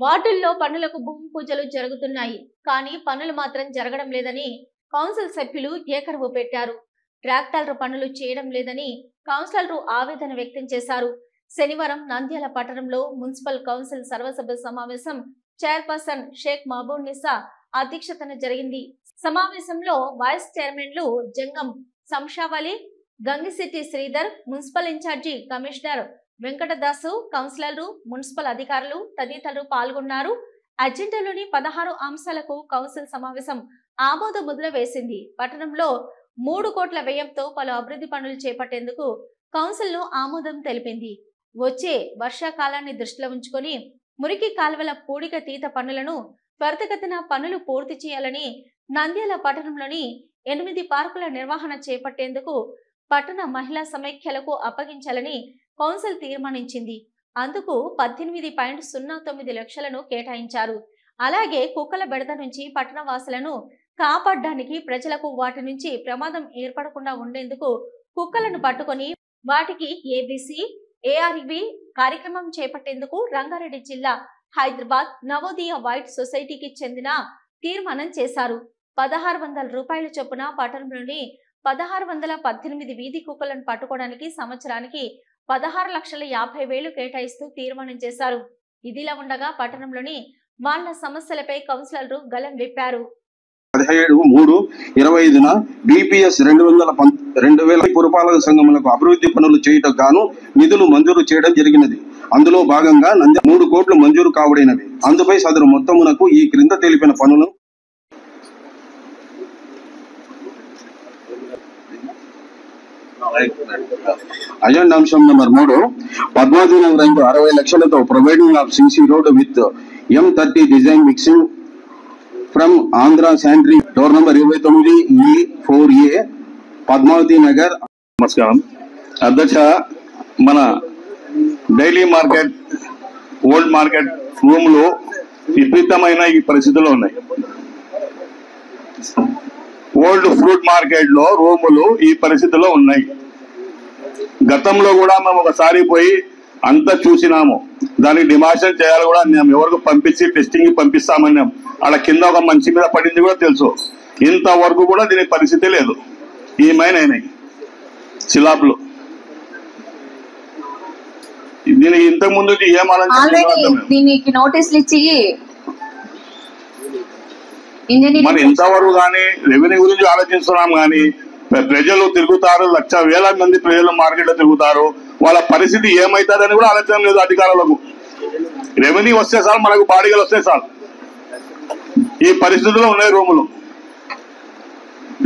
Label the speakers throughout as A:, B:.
A: వార్డుల్లో పనులకు భూమి పూజలు జరుగుతున్నాయి, కానీ పనులు మాత్రం జరగడం లేదని కౌన్సిల్ సభ్యులు ఏకరువు పెట్టారు. ట్రాక్టర్లు పనులు చేయడం లేదని కౌన్సిలర్లు ఆవేదన వ్యక్తం చేశారు. శనివారం నంద్యాల పట్టణంలో మున్సిపల్ కౌన్సిల్ సర్వసభ్య సమావేశం చైర్పర్సన్ షేక్ మహబూబ్ నిసా అధ్యక్షతన జరిగింది. సమావేశంలో వైస్ చైర్మన్లు Jangam Samshavali, Gangisetty Sridhar, municipal in-charge commissioner Venkatadasu, కౌన్సిలర్లు, మున్సిపల్ అధికారులు తదితరులు పాల్గొన్నారు. అజెండాలోని 16 అంశాలకు కౌన్సిల్ సమావేశం ఆమోద ముద్ర వేసింది. పట్టణంలో 3 కోట్ల వ్యయంతో పలు అభివృద్ధి పనులు చేపట్టేందుకు కౌన్సిల్ ను ఆమోదం తెలిపింది. వచ్చే వర్షాకాలాన్ని దృష్టిలో ఉంచుకొని మురికి కాల్వల పూడిక తీత పనులను త్వరితగతిన పనులు పూర్తి చేయాలని, నంద్యాల పట్టణంలోని 8 పార్కుల నిర్వహణ చేపట్టేందుకు పట్టణ మహిళా సమైక్యలకు అప్పగించాలని కౌన్సిల్ తీర్మానించింది. అందుకు 18.09 లక్షలను కేటాయించారు. అలాగే కుక్కల బెడద నుంచి పట్టణ వాసులను కాపాడడానికి, ప్రజలకు వాటి నుంచి ప్రమాదం ఏర్పడకుండా ఉండేందుకు కుక్కలను పట్టుకొని వాటికి ఏబీసీ ఏఆర్వి కార్యక్రమం చేపట్టేందుకు రంగారెడ్డి జిల్లా హైదరాబాద్ నవోదయ వైట్ సొసైటీకి చెందిన తీర్మానం చేశారు. 1600 రూపాయల చొప్పున పట్టణంలోని 1618 వీధి కుక్కలను పట్టుకోవడానికి సంవత్సరానికి 16,50,000 కేటాయిస్తూ తీర్మానం చేశారు. ఇదిలా ఉండగా పట్టణంలోని వాళ్ళ సమస్యలపై కౌన్సిలర్లు గలం విప్పారు.
B: 17/3/25న డిపిఎస్ 2000 పురపాలక సంఘములకు అభివృద్ధి పనులు చేయటకు గాను నిధులు మంజూరు చేయడం జరిగినది. అందులో భాగంగా 3 కోట్లు మంజూరు కావడైనవి. అందుపై సదరు మొత్తమునకు ఈ క్రింద తెలిపిన పనులు అజెండా అంశం నెంబర్ 3, పద్మావతి నగర్ 60 లక్షలతో providing of CC road with M30 design mixing from Andhra sanitary door number 29E4A Padmavathi Nagar.
C: నమస్కారం అధ్యక్ష. మన daily market, old market room లో విపరీతమైన ఈ పరిస్థితులు ఉన్నాయి. ఓల్డ్ ఫ్రూట్ మార్కెట్ లో రూములు ఈ పరిస్థితిలో ఉన్నాయి. గతంలో కూడా మేము ఒకసారి పోయి అంతా చూసినాము. దానికి డిమాషన్ చేయాలి కూడా మేము ఎవరికి పంపించి టెస్టింగ్ పంపిస్తామన్నాం. అలా కింద ఒక మంచి మీద పడింది కూడా తెలుసు. ఇంతవరకు కూడా దీని పరిస్థితి లేదు. ఈ మైన్ అయినాయి శిలాపులు. దీనికి ఇంతకు ముందు ఏం
D: దీనికి నోటీసులు ఇచ్చి
C: మరి ఇంతవరకు కానీ రెవెన్యూ గురించి ఆలోచిస్తున్నాం. కానీ ప్రజలు తిరుగుతారు, వేల మంది ప్రజలు మార్కెట్ లో తిరుగుతారు. వాళ్ళ పరిస్థితి ఏమైతుందని కూడా ఆలోచన లేదు అధికారులకు. రెవెన్యూ వస్తే సార్, మనకు బాడీలు వస్తే సార్. ఈ పరిస్థితుల్లో ఉన్నాయి రూములు.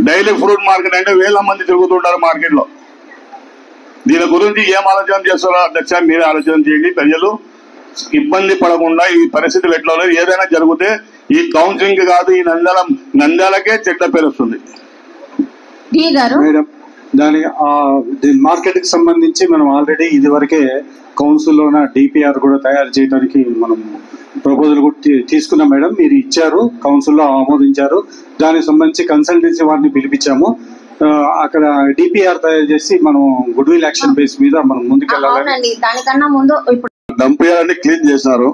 C: డైలీ ఫ్రూట్ మార్కెట్ అంటే వేల మంది తిరుగుతుంటారు మార్కెట్ లో. దీని గురించి ఏం ఆలోచన చేస్తారో అధ్యక్ష, మీరే ఆలోచన చేయండి. ప్రజలు ఇబ్బంది పడకుండా ఈ పరిస్థితులు ఎట్లా ఉన్నాయి. ఏదైనా జరిగితే ఈ కౌన్సిలింగ్ కాదు, ఈ నంద్యాలకే చెడ్డ పేరు వస్తుంది.
E: మేడం, దీని మార్కెట్ కి సంబంధించి మనం ఆల్రెడీ ఇది వరకే కౌన్సిల్ లోన డిపిఆర్ కూడా తయారు చేయడానికి మనం ప్రపోజల్ కూడా తీసుకున్నాం మేడం. మీరు ఇచ్చారు, కౌన్సిల్లో ఆమోదించారు. దానికి సంబంధించి కన్సల్టెన్సీ వారిని పిలిపించాము. అక్కడ డిపిఆర్ తయారు చేసి మనం గుడ్ విల్ యాక్షన్ బేస్ మీద మనం ముందుకెళ్ళాలి.
D: దానికన్నా ముందు ఇప్పుడు
B: డంప్ యార్డ్ క్లీన్ చేసినారు,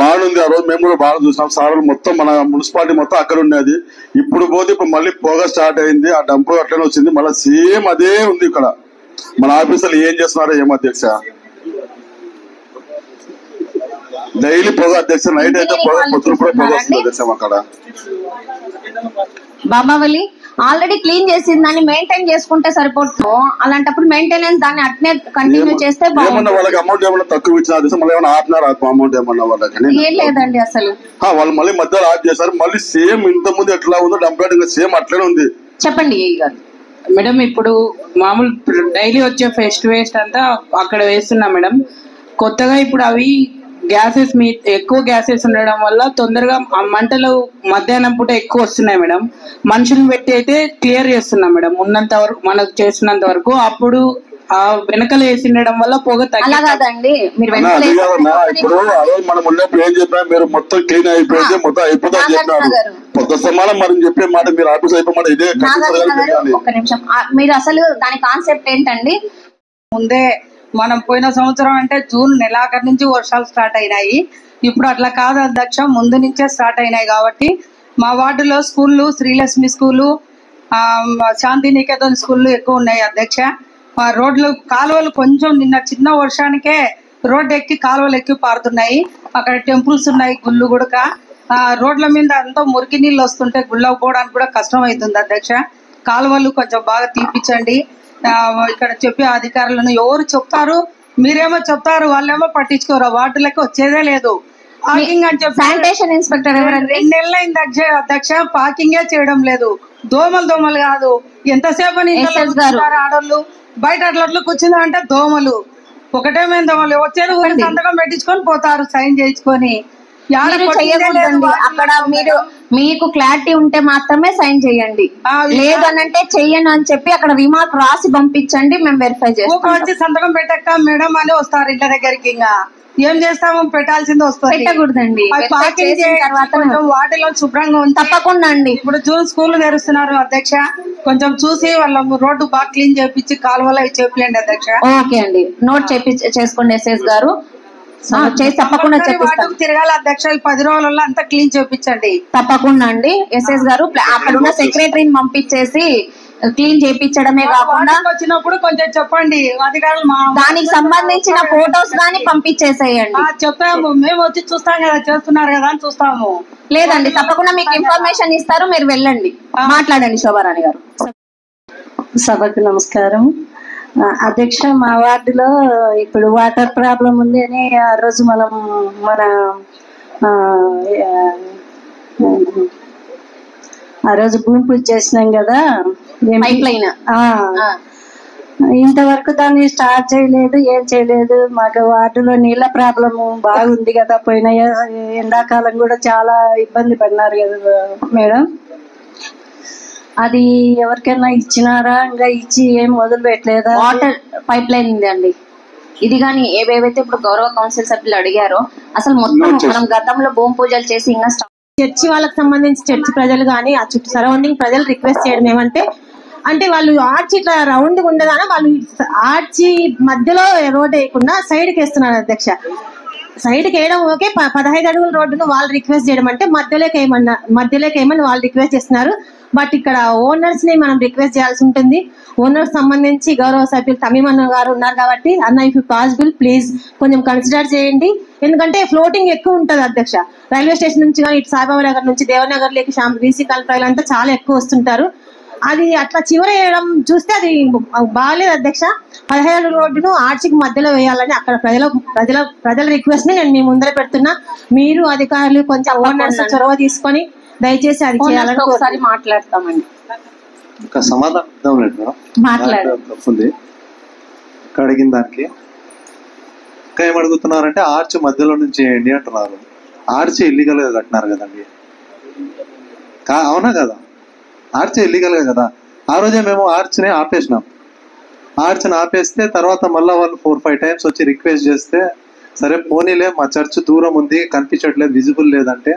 B: బాగుంది. ఆ రోజు మేము కూడా బాగా చూసినాం. సార్ మొత్తం మన మున్సిపాలిటీ మొత్తం అక్కడ ఉండేది. ఇప్పుడు పోతే ఇప్పుడు మళ్ళీ పొగ స్టార్ట్ అయింది. ఆ డంప్ అట్లనే వచ్చింది. మళ్ళీ సేమ్ అదే ఉంది ఇక్కడ. మన ఆఫీసర్లు ఏం చేస్తున్నారో ఏమో అధ్యక్ష. డైలీ పొగ అధ్యక్ష. నైట్ అయితే పొగ, పొద్దున కూడా పొగ వస్తుంది అధ్యక్ష. అక్కడ
D: బాబావలి ఆల్రెడీ క్లీన్ చేసింది, దాన్ని మెయింటైన్ చేసుకుంటే సరిపోతుంది. అలాంటప్పుడు మెయింటెనెన్స్ దాన్ని అట్నే కంటిన్యూ చేస్తే
B: ఏమన్నా వాళ్ళకి అమౌంట్ ఏమన్నా తక్కువ ఇచ్చిన మళ్ళీ ఏమైనా ఆపినారు అమౌంట్ ఏమన్నా వాళ్ళకి?
D: ఏం లేదండి అసలు.
B: వాళ్ళు మళ్ళీ మధ్యలో ఆఫ్ చేశారు. మళ్ళీ సేమ్ ఇంత ముందు ఎట్లా ఉందో డంప్ యార్డ్ సేమ్ అట్లనే ఉంది.
D: చెప్పండి గారు.
F: మేడం, ఇప్పుడు మామూలు డైలీ వచ్చే వేస్ట్ అంతా అక్కడ వేస్తున్నాం మేడం. కొత్తగా ఇప్పుడు అవి గ్యాసెస్ ఎక్కువ గ్యాసెస్ ఉండడం వల్ల తొందరగా మంటలు మధ్యాహ్నం పూట ఎక్కువ వస్తున్నాయి మేడం. మనుషులు పెట్టి అయితే క్లియర్ చేస్తున్నాం మేడం ఉన్నంత వరకు, మనకు చేసినంత వరకు. అప్పుడు ఆ వెనకలు వేసిండడం వల్ల పొగ
D: తగ్గిందండి.
B: ఇప్పుడు మనం ఉన్నప్పుడు ఏం చెప్పా, మీరు మొత్తం క్లీన్ అయిపోయింది, మొత్తం అయిపోతుంది చెప్పారు. కొత్త సమానం మనం చెప్పే మాట మీరు ఆఫీస్ అయిపోమాట ఇదే.
D: ఒక నిమిషం, మీరు అసలు దాని కాన్సెప్ట్ ఏంటండి?
F: ముందే
G: మనం పోయిన సంవత్సరం అంటే జూన్ నెలాఖరు నుంచి వర్షాలు స్టార్ట్ అయినాయి. ఇప్పుడు అట్లా కాదు అధ్యక్ష, ముందు నుంచే స్టార్ట్ అయినాయి. కాబట్టి మా వార్డులో స్కూళ్ళు శ్రీలక్ష్మి స్కూలు, శాంతినికేతన్ స్కూళ్ళు ఎక్కువ ఉన్నాయి అధ్యక్ష. రోడ్లు కాలువలు కొంచెం నిన్న చిన్న వర్షానికే రోడ్డు ఎక్కి కాలువలు ఎక్కి పారుతున్నాయి. అక్కడ టెంపుల్స్ ఉన్నాయి, గుళ్ళు గుడక. రోడ్ల మీద అంతా మురికి నీళ్ళు వస్తుంటే గుళ్ళకు పోవడానికి కూడా కష్టం అవుతుంది అధ్యక్ష. కాలువలు కొంచెం బాగా తీపిచ్చండి. ఇక్కడ చెప్పే అధికారులను ఎవరు చెప్తారు, మీరేమో చెప్తారు, వాళ్ళేమో పట్టించుకోరు. వార్డులకు వచ్చేదే లేదు. పార్కింగ్ అని చెప్పి
D: శానిటేషన్ ఇన్స్పెక్టర్ ఎవరండి?
G: 2 నెలలైంది అధ్యక్ష, పార్కింగే చేయడం లేదు. దోమలు కాదు, ఎంతసేపు ఆడోళ్ళు బయట అట్లా కూర్చుందా అంటే దోమలు ఒకటేమైంది. దోమలు వచ్చేది ఊరి సంతకం పెట్టించుకొని పోతారు, సైన్ చేయించుకొని.
D: అక్కడ మీరు మీకు క్లారిటీ ఉంటే మాత్రమే సైన్ చేయండి, లేదనంటే చెయ్యను అని చెప్పి అక్కడ రిమార్క్ రాసి పంపించండి, మేము వెరిఫై చేస్తాం.
G: వచ్చి సంతకం పెట్టక్క మేడం అని వస్తారు ఇళ్ళ దగ్గరికి. ఇంకా ఏం చేస్తాము, పెట్టాల్సింది వస్తుంది.
D: పెట్టకూడదండి,
G: వాటిలో శుభ్రంగా ఉంది.
D: తప్పకుండా అండి.
G: ఇప్పుడు జూన్ స్కూల్ తెరుస్తున్నారు అధ్యక్ష, కొంచెం చూసి వాళ్ళ రోడ్డు బాగా క్లీన్ చేపించి కాలువలో చేపియండి అధ్యక్ష.
D: ఓకే అండి, నోట్ చేసుకోండి ఎస్ఎస్ గారు. తప్పకుండా
G: తిరగాలి అధ్యక్ష. 10 రోజులలో అంతా క్లీన్ చేపించండి.
D: తప్పకుండా అండి ఎస్ఎస్ గారు. అక్కడ ఉన్న సెక్రటరీని పంపించేసి క్లీన్ చేయించడమే కాకుండా
G: వచ్చినప్పుడు కొంచెం చెప్పండి అధికారులు,
D: దానికి సంబంధించిన ఫోటోస్ గానీ పంపించేసేయండి.
G: చెప్పాము, మేము వచ్చి చూస్తాం కదా, చేస్తున్నారు కదా అని చూస్తాము.
D: లేదండి, తప్పకుండా మీకు ఇన్ఫర్మేషన్ ఇస్తారు, మీరు వెళ్ళండి, మాట్లాడండి. శోభారాణి గారు.
H: సభకు నమస్కారం అధ్యక్ష. మా వార్డులో ఇప్పుడు వాటర్ ప్రాబ్లం ఉంది అని ఆ రోజు మనం ఆ రోజు భూమి పూజ చేసినాం కదా,
D: పైప్ లైన్.
H: ఇంతవరకు దాన్ని స్టార్ట్ చేయలేదు, ఏం చేయలేదు. మాకు వార్డులో నీళ్ళ ప్రాబ్లం బాగుంది కదా, పోయిన ఎండాకాలం కూడా చాలా ఇబ్బంది పడినారు కదా మేడం. అది ఎవరికైనా ఇచ్చినారా? ఇంకా ఇచ్చి ఏం మొదలు పెట్టలేదా?
D: వాటర్ పైప్ లైన్ ఉంది అండి. ఇది కానీ ఏవేవైతే ఇప్పుడు గౌరవ కౌన్సిల్ సభ్యులు అడిగారో, అసలు మొత్తం మనం గతంలో భూమి పూజలు చేసి ఇంకా
I: చర్చి వాళ్ళకి సంబంధించి చర్చి ప్రజలు కానీ ఆ చుట్టూ సరౌండింగ్ ప్రజలు రిక్వెస్ట్ చేయడం ఏమంటే, అంటే వాళ్ళు ఆర్చి ఇట్లా రౌండ్ ఉండగానే వాళ్ళు ఆర్చి మధ్యలో రోడ్ వేయకుండా సైడ్కి వేస్తున్నారు అధ్యక్ష. సైడ్కి వేయడం ఓకే, 15 అడుగుల రోడ్డును వాళ్ళు రిక్వెస్ట్ చేయడం అంటే మధ్యలోకి ఏమని వాళ్ళు రిక్వెస్ట్ చేస్తున్నారు. బట్ ఇక్కడ ఓనర్స్ ని మనం రిక్వెస్ట్ చేయాల్సి ఉంటుంది. ఓనర్స్ సంబంధించి గౌరవ సభ్యులు తమీమన్న గారు ఉన్నారు కాబట్టి, అన్న ఇఫ్ పాసిబుల్ ప్లీజ్ కొంచెం కన్సిడర్ చేయండి. ఎందుకంటే ఫ్లోటింగ్ ఎక్కువ ఉంటుంది అధ్యక్ష. రైల్వే స్టేషన్ నుంచి కానీ ఇటు సాయిబాబా నగర్ నుంచి దేవనగర్ లేక బీసీ కల్పరలు అంతా చాలా ఎక్కువ వస్తుంటారు. అది అట్లా చివరి వేయడం చూస్తే అది బాగాలేదు అధ్యక్ష. 15 రోడ్డును ఆర్చికి మధ్యలో వేయాలని అక్కడ ప్రజల రిక్వెస్ట్ ని నేను మీ ముందర పెడుతున్నా. మీరు అధికారులు కొంచెం ఓనర్స్ చొరవ తీసుకొని దయచేసి అది చేయాలని
D: ఒకసారి మాట్లాడతామండి.
E: సమాధానం మాట్లాడుతుంది అడిగిన దానికి. ఇంకా ఏం అడుగుతున్నారంటే ఆర్చ్ మధ్యలో నుంచి వేయండి అంటున్నారు. ఆర్చ్ ఇల్లీగల్ గా కట్టినారు కదండి, అవునా కదా? ఆర్చ్ ఇల్లీగల్ గా కదా. ఆ రోజే మేము ఆర్చ్ని ఆపేసినాం. ఆర్చ్ని ఆపేస్తే తర్వాత మళ్ళీ వాళ్ళు 4-5 టైమ్స్ వచ్చి రిక్వెస్ట్ చేస్తే, సరే పోనీలే మా చర్చ్ దూరం ఉంది కనిపించట్లేదు, విజిబుల్ లేదంటే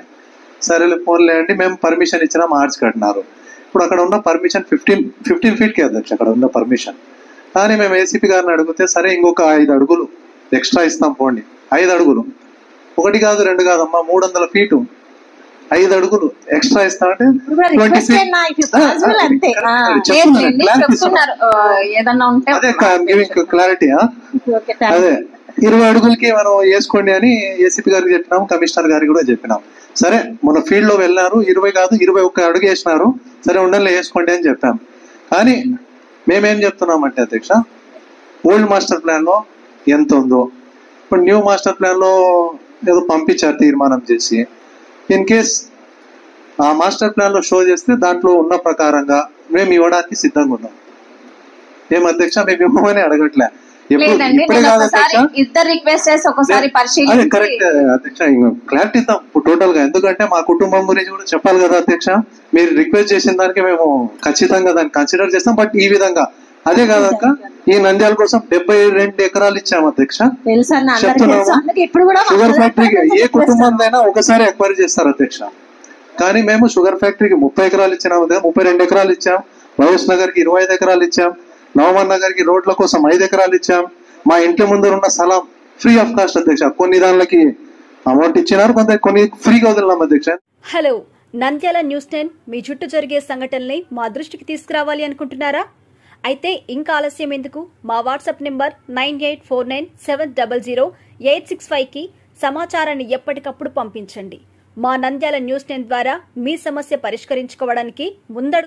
E: సరేలే పోన్లే అండి మేము పర్మిషన్ ఇచ్చినాం, ఆర్చ్ కట్టినారు. ఇప్పుడు అక్కడ ఉన్న పర్మిషన్ 15 ఫీట్కి అధ్యక్ష అక్కడ ఉన్న పర్మిషన్. కానీ మేము ఏసీపీ గారిని అడిగితే సరే ఇంకొక 5 అడుగులు ఎక్స్ట్రా ఇస్తాం పోండి. 5 అడుగులు, 1 కాదు 2 కాదమ్మా, 300 ఫీటు 5 అడుగులు ఎక్స్ట్రా ఇస్తామంటే క్లారిటీ. అదే 20 అడుగులకి మనం వేసుకోండి అని ఏసీపీ గారికి చెప్పినాం, కమిషనర్ గారికి కూడా చెప్పినాం. సరే మన ఫీల్డ్ లో వెళ్ళినారు, 20 కాదు 21 అడుగు వేసినారు, సరే ఉండాలి వేసుకోండి అని చెప్పాం. కానీ మేమేం చెప్తున్నామంటే అధ్యక్ష, ఓల్డ్ మాస్టర్ ప్లాన్ లో ఎంత ఉందో ఇప్పుడు న్యూ మాస్టర్ ప్లాన్ లో ఏదో పంపించారు తీర్మానం చేసి, ఇన్ కేస్ ఆ మాస్టర్ ప్లాన్ లో షో చేస్తే దాంట్లో ఉన్న ప్రకారంగా మేము ఇవ్వడానికి సిద్ధంగా ఉన్నాం. ఏం అధ్యక్ష మేము ఇవ్వమని అడగట్లే,
D: ఇద్దరు రిక్వెస్ట్ చేసి ఒకసారి
E: అదే కరెక్ట్ అధ్యక్ష, క్లారిటీ ఇద్దాం టోటల్ గా. ఎందుకంటే మా కుటుంబం గురించి కూడా చెప్పాలి కదా అధ్యక్ష. మీరు రిక్వెస్ట్ చేసిన దానికి మేము ఖచ్చితంగా దాన్ని కన్సిడర్ చేస్తాం. బట్ ఈ విధంగా అదే కాదక్క, ఈ నంద్యాల కోసం 72 ఎకరాలు ఇచ్చాము అధ్యక్ష. షుగర్ ఫ్యాక్టరీకి ఏ కుటుంబం అయినా ఒకసారి ఎక్వైరీ చేస్తారు అధ్యక్ష. కానీ మేము షుగర్ ఫ్యాక్టరీకి 30 ఎకరాలు ఇచ్చినాము, 32 ఎకరాలు ఇచ్చాం. వైఎస్ నగర్ కి 25 ఎకరాలు ఇచ్చాం. నవమన్ నగర్ కి రోడ్ల కోసం 5 ఎకరాలు ఇచ్చాం.
J: మా ఇంటి ముందర ఉన్న స్థలం ఫ్రీ ఆఫ్ కాస్ట్ అధ్యక్ష. కొన్ని దానికి అమౌంట్ ఇచ్చినారు, కొన్ని ఫ్రీగా వదిలినాం అధ్యక్ష.
K: హలో, నంద్యాల న్యూస్ 10 మీ చుట్టూ జరిగే సంఘటనల్ని మా దృష్టికి తీసుకురావాలి అనుకుంటున్నారా? అయితే ఇంకా ఆలస్యం ఎందుకు? మా వాట్సాప్ నెంబర్ 9849700865కి సమాచారాన్ని ఎప్పటికప్పుడు పంపించండి. మా నంద్యాల న్యూస్ 10 ద్వారా మీ సమస్య పరిష్కరించుకోవడానికి ముందడుగు